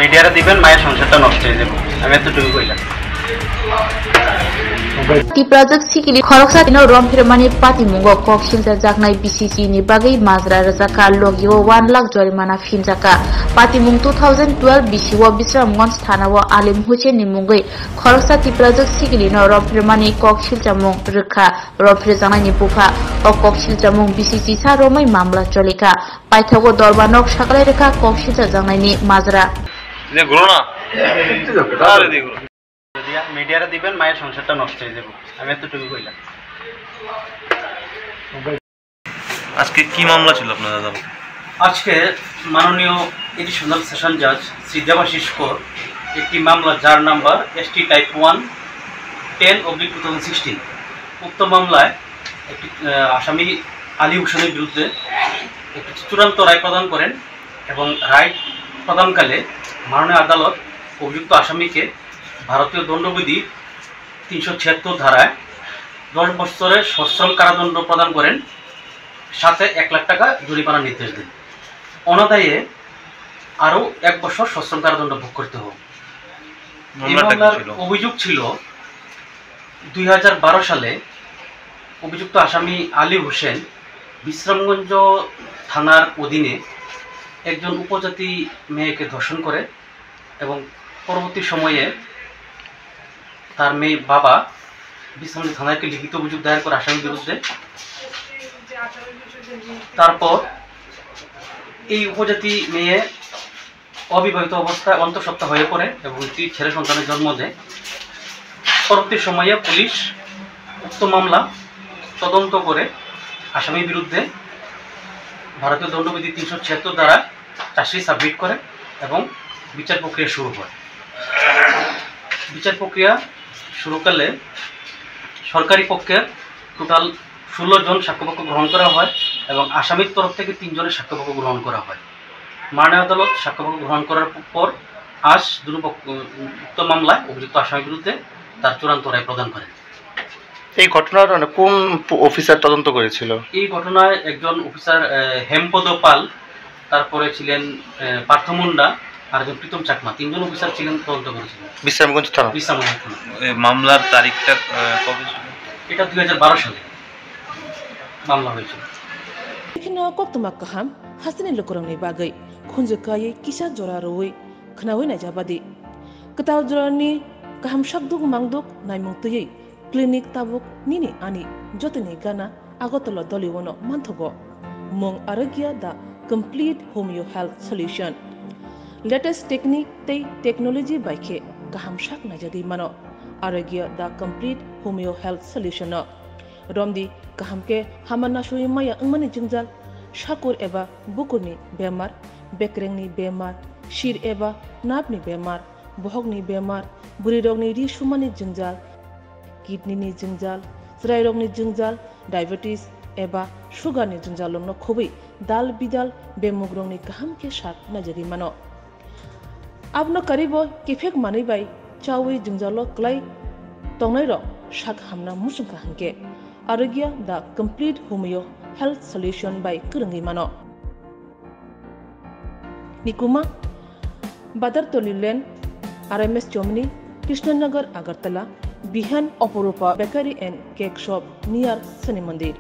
মিডিয়ারে দিবেন মায়ের সংসারটা নষ্ট হয়ে যাবে আমি এতটুকু কইলাম Tiprajak sikili khoroksa tino romphirmani patimungo kokshilja jaknai BCC ni bagai mazra rajaka logio 1 lakh jorimana finjaka patimung 2012 BCO Bisramganj thanao Alim Hussein ni mungai khoroksa tiprajak sikili no romphirmani kokshilja mung rukha romphirjanai ni bufa o kokshilja mung BCC sa romai mamla cholika paithago dorbanok sakalai rekha kokshilja jaknai ni mazra ne gurona are di gurona মিডিয়ারে দিবেন মায়ের সংসারটা নষ্ট হয়ে যাবে আমি এতটুকু কইলাম আজকে কি মামলা ছিল আপনার দাদা? আজকে মাননীয় এডিশনাল সেশন জাজ শ্রী দেবাশিস কর একটি মামলা যার নাম্বার ST টাইপ 1 10/2016 উক্ত মামলায় একটি আসামি আলী হোসেনের বিরুদ্ধে একটি চূড়ান্ত রায় প্রদান করেন এবং রায় প্রদানকালে মাননীয় আদালত অভিযুক্ত আসামিকে ভারতীয় দণ্ডবিধি 376 ধারায় 10 বছরের সশ্রম কারাদণ্ড প্রদান করেন সাথে 1 লাখ টাকা জরিমানার নির্দেশ দেন অনাদায়ে আরও 1 বছর সশ্রম কারাদণ্ড ভোগ করতে হবে। মামলার অভিযোগ ছিল 2012 সালে অভিযুক্ত আসামি আলী হোসেন বিশ্রামগঞ্জ থানার অধীনে একজন উপজাতি মেয়েকে ধর্ষণ করে এবং পরবর্তী সময়ে তার মেয়ে বাবা বিশ্রামগঞ্জ থানায় লিখিত অভিযোগ দায়ের করে আসামির বিরুদ্ধে। তারপর এই উপজাতি মেয়ে অবিবাহিত অবস্থায় অন্তঃসত্ত্বা হয়ে পড়ে এবং একটি ছেলে সন্তানের জন্ম দেয়। পরবর্তী সময়ে পুলিশ উক্ত মামলা তদন্ত করে আসামির বিরুদ্ধে ভারতীয় দণ্ডবিধি 376 দ্বারা চার্জশিট সাবমিট করে এবং বিচার প্রক্রিয়া শুরু হয়। বিচার প্রক্রিয়া শুরুকালে সরকারি পক্ষের টোটাল 16 জন সাক্ষ্যপক্ষ গ্রহণ করা হয় এবং আসামির তরফ থেকে 3 জনের সাক্ষ্যপক্ষ গ্রহণ করা হয়। মাননীয় আদালত সাক্ষ্যপক্ষ গ্রহণ করার পর আজ উক্ত মামলায় অভিযুক্ত আসামির বিরুদ্ধে তার চূড়ান্ত রায় প্রদান করেন। এই ঘটনার কোন অফিসার তদন্ত করেছিল? এই ঘটনায় একজন অফিসার হেমপদ পাল, তারপরে ছিলেন পার্থ মুন্ডা আর একজন প্রীতম চাকমা, 3 জন অফিসার ছিলেন তদন্ত করেছিলেন বিশ্রামগঞ্জ থানা। মামলার তারিখটা কবে ছিল? এটা 2012 সালে মামলা হয়েছিল। এখানে কক্তমা কাহাম হাসিনে লোকরংনি বাগৈ খুনজকাयै কিসা জরা রই খনাওই নাইজাবাদি কতাও জরানি কাহাম শাকদুক মাংদুক নাইমুক্তयै ক্লিনিক তাবুক নিনি আনি যতনি গানা আগতল দলিওনো মানথগো মং আরোগ্য দা complete homeo health solution latest technique তৈ টেকনোলজি বাইखे কাহাম শাক নাইজাগৈ মানো আরোগ্য দা কমপ্লিট হোমিও হেলথ সলিউশন রমদি কাহামকে হামানা সুই মায়া अंगमानि जिंजाल शाकुर एबा बुकुरनि बेमार बेक्रेंनि बेमार शिर एबा नापनि बेमार बहगनि बेमार बुरि रोगनि रिसुमानि जिंजाल किडनीनि जिंजाल ज्राय रोगनि जिंजाल डायबिटीज एबा सुगारनि जिंजालनो खुबै दाल बिदाल बेमुग रोगनि काहामके शाक नाजगि मानो आपनो करिबो केफेक मानैबाय चावै जिंजालो क्लाय तंनाय रो शाक हामना मुसुंका हंके आरोग्य दा complete homeo health solution by कुरंगी मानो निकुमा बादर तोलिलेन RMS चोमनी कृष्णनगर अगरतला बिहान Aparupa bakery and cake shop near Shani मंदिर।